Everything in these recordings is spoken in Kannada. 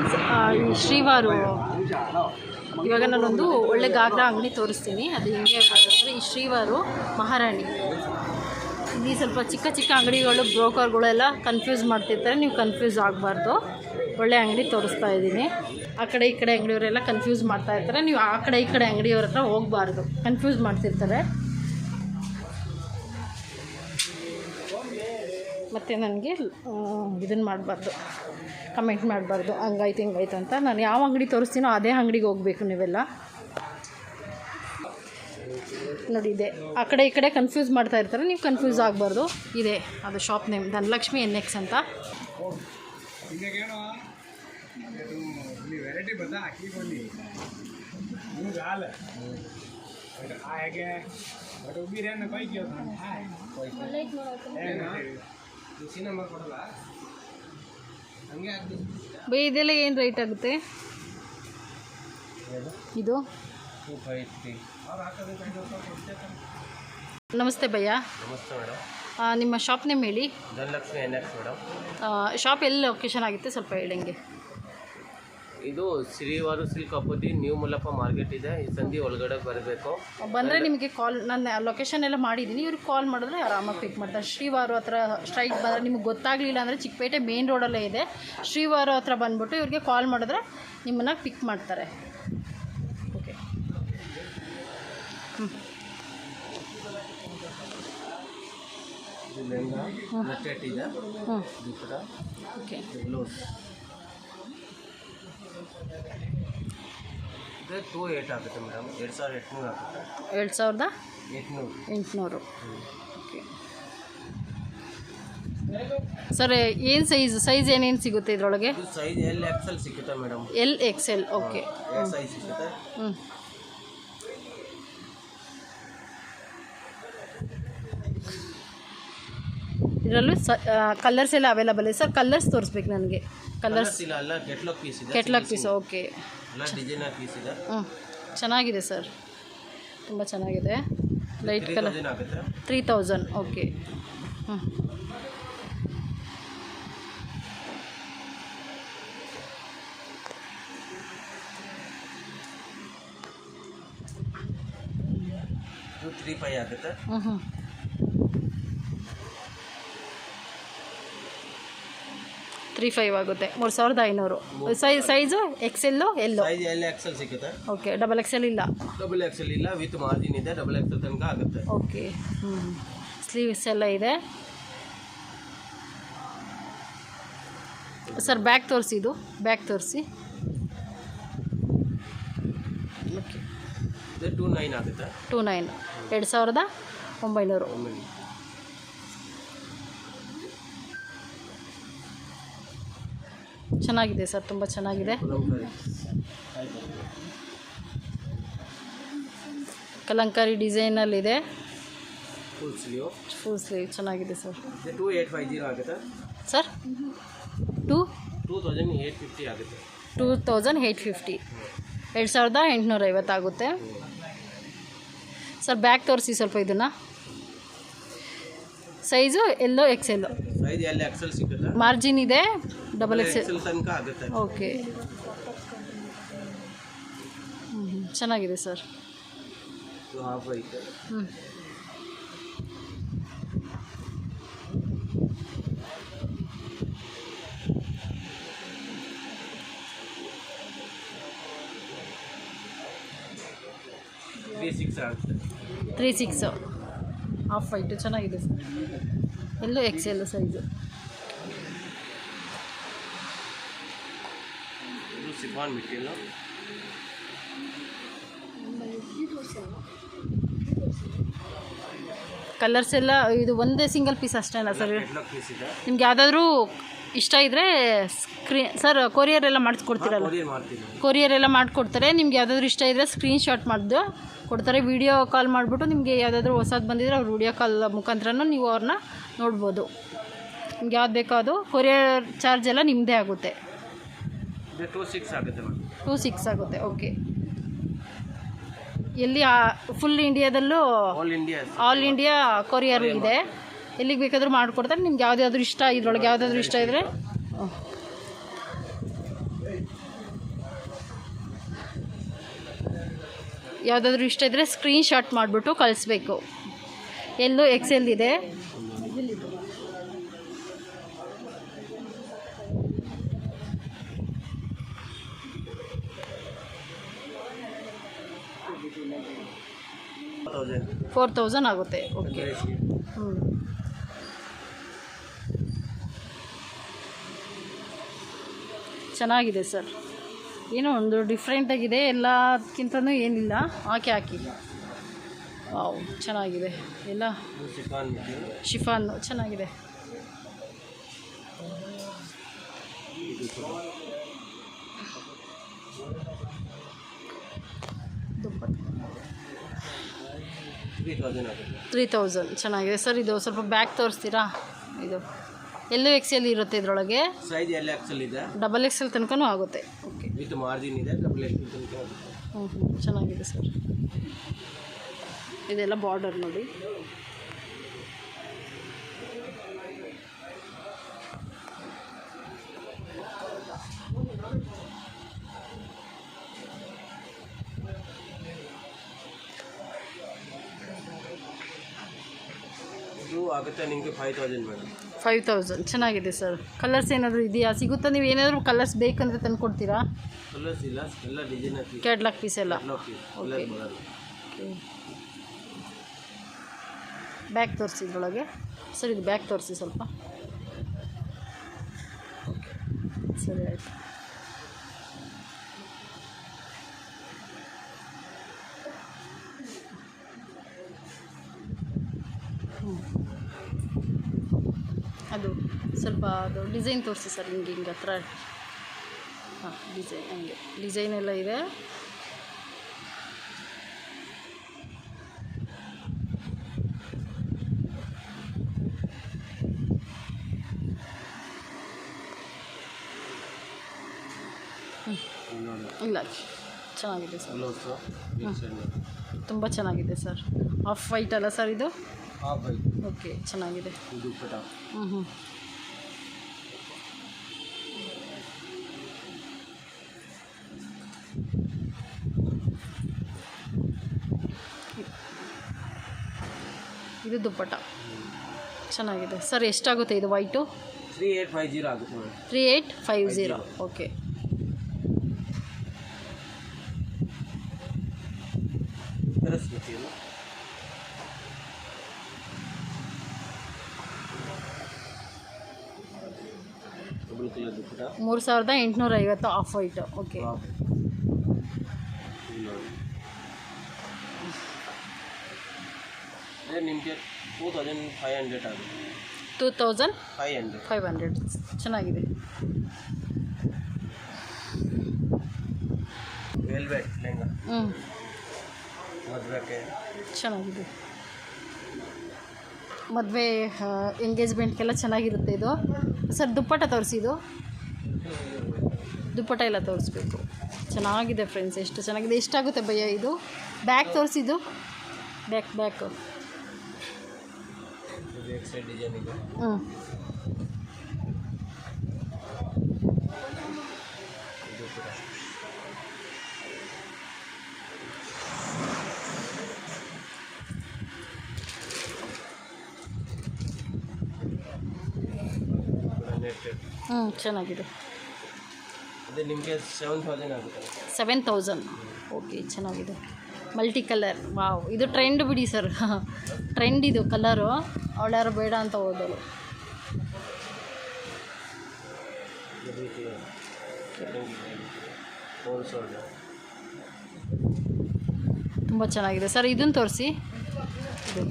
ಫ್ರೆಂಡ್ಸ್, ಈ ಶ್ರೀವಾರು ಇವಾಗ ನಾನೊಂದು ಒಳ್ಳೆ ಗಾಗ್ರಾ ಅಂಗಡಿ ತೋರಿಸ್ತೀನಿ. ಅದು ಹೆಂಗೆ ಅಂದರೆ ಈ ಶ್ರೀವಾರು ಮಹಾರಾಣಿ. ಇಲ್ಲಿ ಸ್ವಲ್ಪ ಚಿಕ್ಕ ಚಿಕ್ಕ ಅಂಗಡಿಗಳು ಬ್ರೋಕರ್ಗಳೆಲ್ಲ ಕನ್ಫ್ಯೂಸ್ ಮಾಡ್ತಿರ್ತಾರೆ. ನೀವು ಕನ್ಫ್ಯೂಸ್ ಆಗಬಾರ್ದು. ಒಳ್ಳೆ ಅಂಗಡಿ ತೋರಿಸ್ತಾ ಇದ್ದೀನಿ. ಆ ಕಡೆ ಈ ಕಡೆ ಅಂಗಡಿಯವರೆಲ್ಲ ಕನ್ಫ್ಯೂಸ್ ಮಾಡ್ತಾ ಇರ್ತಾರೆ. ನೀವು ಆ ಕಡೆ ಈ ಕಡೆ ಅಂಗಡಿಯವ್ರ ಹತ್ರ ಹೋಗಬಾರ್ದು, ಕನ್ಫ್ಯೂಸ್ ಮಾಡ್ತಿರ್ತಾರೆ. ಮತ್ತು ನನಗೆ ಇದನ್ನು ಮಾಡಬಾರ್ದು, ಕಮೆಂಟ್ ಮಾಡಬಾರ್ದು ಹಂಗಾಯ್ತು ಹಿಂಗಾಯ್ತು ಅಂತ. ನಾನು ಯಾವ ಅಂಗಡಿ ತೋರಿಸ್ತೀನೋ ಅದೇ ಅಂಗಡಿಗೆ ಹೋಗಬೇಕು ನೀವೆಲ್ಲ. ನೋಡಿ, ಇದೆ ಆ ಕಡೆ ಈ ಕಡೆ ಕನ್ಫ್ಯೂಸ್ ಮಾಡ್ತಾ ಇರ್ತಾರೆ. ನೀವು ಕನ್ಫ್ಯೂಸ್ ಆಗಬಾರ್ದು. ಇದೆ ಅದು ಶಾಪ್ ನೇಮ್ ಧನಲಕ್ಷ್ಮಿ NX ಅಂತ. ಬೈ ಇದೆಲ್ಲ ಏನು ರೇಟ್ ಆಗುತ್ತೆ? ಇದು ನಮಸ್ತೆ ಭಯ್ಯ. ನಮಸ್ತೆ ಮೇಡಮ್. ನಿಮ್ಮ ಶಾಪ್ ನೇಮ್ ಹೇಳಿ. Dhanalakshmi NX madam. ಶಾಪ್ ಎಲ್ಲಿ ಲೊಕೇಶನ್ ಆಗುತ್ತೆ ಸ್ವಲ್ಪ ಹೇಳಂಗೆ. ಇದು ಶ್ರೀವಾರು ಸಿಲ್ಕ್ ಅಪ್ಪತ್ತಿ ನ್ಯೂ ಮುಲ್ಲಪ್ಪ ಮಾರ್ಕೆಟ್ ಇದೆ. ಈ ಸಂಧಿ ಒಳಗಡೆ ಬರಬೇಕು. ಬಂದರೆ ನಿಮಗೆ ಕಾಲ್, ನಾನು ಲೊಕೇಶನ್ ಎಲ್ಲ ಮಾಡಿದ್ದೀನಿ. ಇವ್ರಿಗೆ ಕಾಲ್ ಮಾಡಿದ್ರೆ ಆರಾಮಾಗಿ ಪಿಕ್ ಮಾಡ್ತಾರೆ. ಶ್ರೀವಾರು ಹತ್ರ ಸ್ಟ್ರೈಟ್ ಬಂದರೆ ನಿಮಗೆ ಗೊತ್ತಾಗಲಿಲ್ಲ ಅಂದರೆ ಚಿಕ್ಕಪೇಟೆ ಮೇನ್ ರೋಡಲ್ಲೇ ಇದೆ. ಶ್ರೀವಾರು ಹತ್ರ ಬಂದುಬಿಟ್ಟು ಇವ್ರಿಗೆ ಕಾಲ್ ಮಾಡಿದ್ರೆ ನಿಮ್ಮನ್ನು ಪಿಕ್ ಮಾಡ್ತಾರೆ. ಓಕೆ. ಓಕೆ. ಇದು 2800 ಆಗುತ್ತೆ ಮೇಡಮ್. 2800 ಆಗುತ್ತೆ. 2800. Okay sir. ಏನು ಸೈಜ್ ಏನೇನು ಸಿಗುತ್ತೆ ಇದರೊಳಗೆ? ಸೈಜ್ LXL ಸಿಗುತ್ತೆ ಮೇಡಮ್. LXL. ಓಕೆ. ಸೈಜ್ ಸಿಗುತ್ತೆ. ಇದರಲ್ಲೂ ಕಲರ್ಸ್ ಎಲ್ಲ ಅವೈಲಬಲ್ ಇದೆ ಸರ್. ಕಲರ್ಸ್ ತೋರಿಸ್ಬೇಕು ನನಗೆ. ಕಲರ್ಸ್ ಇಲ್ಲ, ಅಲ್ಲ ಕೆಟ್ಲಾಗ್ ಪೀಸ್ ಇದೆ. Catalogue piece. ಓಕೆ. ಎಲ್ಲ ಡಿಸೈನರ್ ಪೀಸ್ ಇದೆ. ಚೆನ್ನಾಗಿದೆ ಸರ್, ತುಂಬ ಚೆನ್ನಾಗಿದೆ. Light colour. 3000. ಓಕೆ. ಇದು 35 ಆಗುತ್ತೆ. 35 ಆಗುತ್ತೆ. 3500. ಸೈಜು XL, ಎಲ್ಲೋ. ಸೈಜ್ LXL ಸಿಗುತ್ತೆ. ಓಕೆ. XXL ಇಲ್ಲ. XXL ಇಲ್ಲ, ವಿತ್ ಮಾರ್ಜಿನ್ ಇದೆ. XXL ತನಕ ಆಗುತ್ತೆ. ಓಕೆ. ಸ್ಲೀವ್ಸ್ ಎಲ್ಲ ಇದೆ ಸರ್. ಬ್ಯಾಗ್ ತೋರಿಸಿ, ಇದು ಬ್ಯಾಗ್ ತೋರಿಸಿ. ಓಕೆ. 29 ಆಗುತ್ತೆ. 2900. ಚೆನ್ನಾಗಿದೆ ಸರ್, ತುಂಬ ಚೆನ್ನಾಗಿದೆ. ಕಲಂಕಾರಿ ಡಿಸೈನಲ್ಲಿದೆ. ಫುಲ್ ಸ್ಲೀವ್ ಚೆನ್ನಾಗಿದೆ ಸರ್. 2850 ಆಗುತ್ತೆ ಸರ್. 2850 ಆಗುತ್ತೆ. 2850. 2850 ಆಗುತ್ತೆ ಸರ್. ಬ್ಯಾಗ್ ತೋರಿಸಿ ಸ್ವಲ್ಪ ಇದನ್ನು. ಸೈಜು ಎಲ್ಲೋ XL. ಸೈಜ್ LXL ಸಿಗುತ್ತೆ. ಮಾರ್ಜಿನ್ ಇದೆ. XXL ತನಕ ಆಗುತ್ತೆ. ಓಕೆ. ಚೆನ್ನಾಗಿದೆ ಸರ್. ಹಾಫ್ ಐತೆ. ಆಗುತ್ತೆ. 36 ಹಾಫ್ ವೈಟು ಚೆನ್ನಾಗಿದೆ ಸರ್. ಎಲ್ಲೋ XL ಸೈಜು. ಇದು ಸಿಫಾನ್ ಮೆಟೀರಿಯಲ್. ಕಲರ್ಸ್ ಎಲ್ಲ ಇದು ಒಂದೇ ಸಿಂಗಲ್ ಪೀಸ್ ಅಷ್ಟೇನಾ ಸರ್? ಪೀಸ್ ಇದೆ. ನಿಮ್ಗೆ ಯಾವುದಾದ್ರೂ ಇಷ್ಟ ಇದ್ದರೆ ಸರ್ ಕೊರಿಯರ್ ಎಲ್ಲ ಮಾಡಿಸ್ಕೊಡ್ತೀರಲ್ಲ? ಕೊರಿಯರ್ ಎಲ್ಲ ಮಾಡಿಕೊಡ್ತಾರೆ. ನಿಮ್ಗೆ ಯಾವುದಾದ್ರೂ ಇಷ್ಟ ಇದ್ದರೆ ಸ್ಕ್ರೀನ್ಶಾಟ್ ಮಾಡಿದ್ದು ಕೊಡ್ತಾರೆ. ವಿಡಿಯೋ ಕಾಲ್ ಮಾಡಿಬಿಟ್ಟು ನಿಮಗೆ ಯಾವುದಾದ್ರೂ ಹೊಸದು ಬಂದಿದ್ರೆ ಅವ್ರು ವಿಡಿಯೋ ಕಾಲ್ ಮುಖಾಂತರನೂ ನೀವು ಅವ್ರನ್ನ ನೋಡ್ಬೋದು. ನಿಮ್ಗೆ ಯಾವ್ದು ಬೇಕೋ ಅದು. ಕೊರಿಯರ್ ಚಾರ್ಜ್ ಎಲ್ಲ ನಿಮ್ಮದೇ ಆಗುತ್ತೆ. 26 ಆಗುತ್ತೆ. 26 ಆಗುತ್ತೆ. ಓಕೆ. ಎಲ್ಲಿ ಫುಲ್ ಇಂಡಿಯಾದಲ್ಲೂ ಆಲ್ ಇಂಡಿಯಾ ಕೊರಿಯರ್ ಇದೆ. ಎಲ್ಲಿಗೆ ಬೇಕಾದರೂ ಮಾಡಿಕೊಡ್ತಾರೆ. ನಿಮ್ಗೆ ಯಾವುದಾದ್ರೂ ಇಷ್ಟ, ಇದ್ರೊಳಗೆ ಯಾವುದಾದ್ರೂ ಇಷ್ಟ ಇದ್ದರೆ ಯಾವುದಾದ್ರೂ ಇಷ್ಟ ಇದ್ದರೆ ಸ್ಕ್ರೀನ್ಶಾಟ್ ಮಾಡಿಬಿಟ್ಟು ಕಳಿಸ್ಬೇಕು. ಎಲ್ಲೂ ಎಕ್ಸೆಲ್ ಇದೆ. $4,000 ಆಗುತ್ತೆ. ಓಕೆ. ಚೆನ್ನಾಗಿದೆ ಸರ್. ಏನೋ ಒಂದು ಡಿಫ್ರೆಂಟಾಗಿದೆ, ಎಲ್ಲಕ್ಕಿಂತನೂ ಏನಿಲ್ಲ. ಹಾಕಿ ವಾವ್, ಚೆನ್ನಾಗಿದೆ. ಎಲ್ಲ ಶಿಫಾನ್ ಚೆನ್ನಾಗಿದೆ. ದುಪ್ಪಟ್ಟು 3,000 ಚೆನ್ನಾಗಿದೆ ಸರ್. ಇದು ಸ್ವಲ್ಪ ಬ್ಯಾಗ್ ತೋರಿಸ್ತೀರಾ? ಇದು ಎಲ್ಲೂ ಎಕ್ಸೆಲ್ ಇರುತ್ತೆ ಇದರೊಳಗೆ. ಸೈಜ್ ಎಲ್ಲ ಎಕ್ಸೆಲ್ ಇದೆ, ಡಬಲ್ ಎಕ್ಸೆಲ್ ತನಕನೂ ಆಗುತ್ತೆ. ಓಕೆ, ವಿತ್ ಮಾರ್ಜಿನ್ ಇದೆ, ಡಬಲ್ ಎಕ್ಸೆಲ್ ತನಕ ಆಗುತ್ತೆ. ಚೆನ್ನಾಗಿದೆ ಸರ್. ಇದೆಲ್ಲ ಬಾರ್ಡರ್ ನೋಡಿ. ಇದು ಆಗುತ್ತೆ ನಿಮಗೆ 5,000 ಮೇಡಮ್. 5,000 ಚೆನ್ನಾಗಿದೆ ಸರ್. ಕಲರ್ಸ್ ಏನಾದರೂ ಇದೆಯಾ? ಸಿಗುತ್ತಾ? ನೀವು ಏನಾದರೂ ಕಲರ್ಸ್ ಬೇಕಂದರೆ ತಂದು ಕೊಡ್ತೀರಾ? ಕಲರ್ಸ್ ಇಲ್ಲ, ಎಲ್ಲ ಡಿಸೈನ್ ಹಾಕಿ ಕ್ಯಾಟ್ಲಾಗ್ ಪೀಸ್ ಎಲ್ಲ. ಓಕೆ. ಬ್ಯಾಗ್ ತೋರಿಸಿ ಇದರೊಳಗೆ ಸರ್. ಇದು ಬ್ಯಾಗ್ ತೋರಿಸಿ ಸ್ವಲ್ಪ. ಸರಿ ಆಯಿತು. ಅದು ಸ್ವಲ್ಪ ಅದು ಡಿಸೈನ್ ತೋರಿಸಿ ಸರ್. ಹಿಂಗೆ ಹತ್ರ. ಹಾಂ, ಡಿಸೈನ್ ಹಂಗೆ ಡಿಸೈನ್ ಎಲ್ಲ ಇದೆ. ಇಲ್ಲ, ಚೆನ್ನಾಗಿದೆ ಸರ್. ತುಂಬ ಚೆನ್ನಾಗಿದೆ ಸರ್. ಆಫ್ ವೈಟ್ ಅಲ್ಲ ಸರ್ ಇದು? ಓಕೆ, ಚೆನ್ನಾಗಿದೆ. ಇದು ದುಪ್ಪಟ್ಟ ಚೆನ್ನಾಗಿದೆ ಸರ್. ಎಷ್ಟಾಗುತ್ತೆ ಇದು ವೈಟು? 3850 ಆಗುತ್ತೆ. 3850. ಓಕೆ. $3,850 of white. ಓಕೆ. ನಿಮಗೆ 2,500 ಆಗುತ್ತೆ. 2,500 ಚೆನ್ನಾಗಿದೆ. ವೆಲ್ವೆಟ್ ಲೆಹಂಗಾ ಮದುವೆಗೆ ಚೆನ್ನಾಗಿದೆ. ಮದುವೆ ಎಂಗೇಜ್ಮೆಂಟ್ಗೆಲ್ಲ ಚೆನ್ನಾಗಿರುತ್ತೆ ಇದು ಸರ್. ದುಪ್ಪಟ್ಟ ತೋರಿಸಿ. ಇದು ದುಪ್ಪಟ್ಟ ಎಲ್ಲ ತೋರಿಸ್ಬೇಕು. ಚೆನ್ನಾಗಿದೆ ಫ್ರೆಂಡ್ಸ್, ಎಷ್ಟು ಚೆನ್ನಾಗಿದೆ. ಎಷ್ಟಾಗುತ್ತೆ ಭಯ್ಯ ಇದು? ಬ್ಯಾಗ್ ತೋರಿಸಿದ್ದು ಬ್ಯಾಕ್. ಚೆನ್ನಾಗಿದೆ. ಅದು ನಿಮಗೆ 7,000 ಆಗುತ್ತೆ. 7,000. ಓಕೆ, ಚೆನ್ನಾಗಿದೆ. Multi colour. ವಾವ್, ಇದು ಟ್ರೆಂಡ್ ಬಿಡಿ ಸರ್. ಟ್ರೆಂಡ್ ಇದು ಕಲರು. ಅವಳ್ಯಾರು ಬೇಡ ಅಂತ ಹೋದಳು. ತುಂಬ ಚೆನ್ನಾಗಿದೆ ಸರ್. ಇದನ್ನು ತೋರಿಸಿ. ಇದು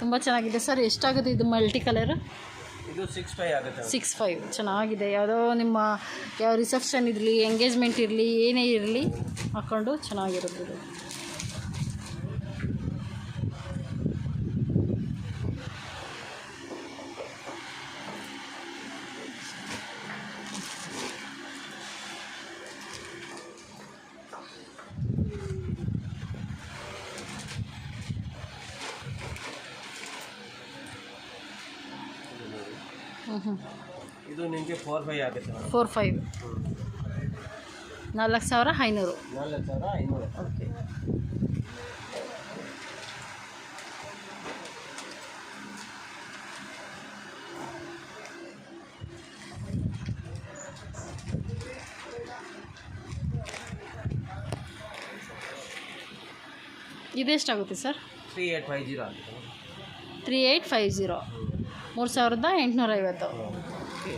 ತುಂಬ ಚೆನ್ನಾಗಿದೆ ಸರ್. ಎಷ್ಟಾಗುತ್ತೆ ಇದು ಮಲ್ಟಿ ಕಲರ್? ಇದು 6,500 ಆಗುತ್ತೆ. 6,500 ಚೆನ್ನಾಗಿದೆ. ಯಾವುದೋ ನಿಮ್ಮ ಯಾವ ರಿಸೆಪ್ಷನ್ ಇರಲಿ, ಎಂಗೇಜ್ಮೆಂಟ್ ಇರಲಿ, ಏನೇ ಇರಲಿ ಹಾಕ್ಕೊಂಡು ಚೆನ್ನಾಗಿರುತ್ತೆ ಇದು. ಹ್ಞೂ ಇದು ನಿಮಗೆ 4-5 ಆಗುತ್ತೆ ಮೇಡಮ್. 4-5 4,500. 4,500. ಓಕೆ. ಇದೆಷ್ಟಾಗುತ್ತೆ ಸರ್? 3850 ಆಗುತ್ತೆ. 3850 3,850. ಓಕೆ.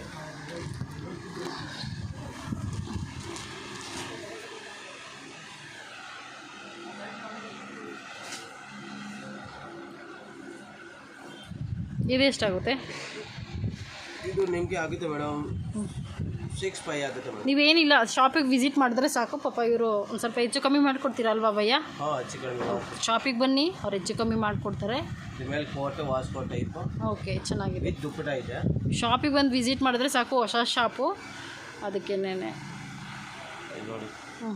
ಇದೆಷ್ಟಾಗುತ್ತೆ? ಇದು ನಿಮಗೆ ಆಗುತ್ತೆ ಮೇಡಮ್ 6-5 ಆಗುತ್ತೆ ಮೇಡಮ್. ನೀವೇನಿಲ್ಲ ಶಾಪಿಗೆ ವಿಸಿಟ್ ಮಾಡಿದ್ರೆ ಸಾಕು, ಪಾಪ ಇವರು ಒಂದು ಸ್ವಲ್ಪ ಹೆಚ್ಚು ಕಮ್ಮಿ ಮಾಡಿಕೊಡ್ತೀರಲ್ವಾ ಭಯ್ಯ? ಹಾಂ, ಹೆಚ್ಚು ಕಡಿಮೆ. ಶಾಪಿಗೆ ಬನ್ನಿ, ಅವ್ರು ಹೆಚ್ಚು ಕಮ್ಮಿ ಮಾಡಿಕೊಡ್ತಾರೆ. ಮೇಲೆ ಕೋಟ್ ವಾಸ್ಕೋಟ್ ಟೈಪು. ಓಕೆ, ಚೆನ್ನಾಗಿದೆ. ವಿತ್ ದುಪ್ಪಟ ಇದೆ. ಶಾಪಿಗೆ ಬಂದು ವಿಸಿಟ್ ಮಾಡಿದ್ರೆ ಸಾಕು, ಹೊಸ ಶಾಪು, ಅದಕ್ಕೇನೆ ನೋಡಿ. ಹ್ಞೂ.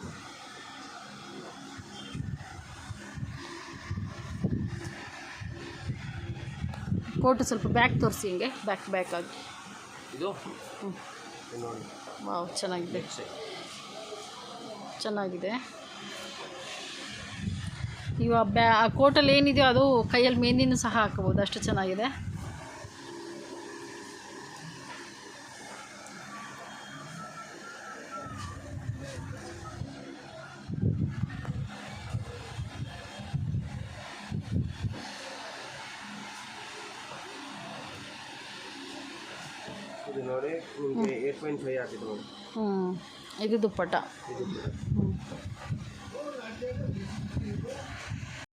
ಕೋಟು ಸ್ವಲ್ಪ ಬ್ಯಾಕ್ ತೋರಿಸಿ, ಹಿಂಗೆ ಬ್ಯಾಕ್ ಆಗಿ. ಇದು ಹ್ಞೂ ನೋಡಿ. ವಾವ್, ಚೆನ್ನಾಗಿದೆ. ಚೆನ್ನಾಗಿದೆ. ನೀವು ಆ ಕೋಟಲ್ಲಿ ಏನಿದೆಯೋ ಅದು ಕೈಯಲ್ಲಿ ಮೆಹಂದಿನೂ ಸಹ ಹಾಕೋಬೋದು, ಅಷ್ಟು ಚೆನ್ನಾಗಿದೆ. ಇದು ನೋಡಿ ನಿಮಗೆ 8.5 ಆಗಿದೆ ನೋಡಿ. ಇದು ದುಪ್ಪಟ್ಟ. ಇದು ಹ್ಞೂ.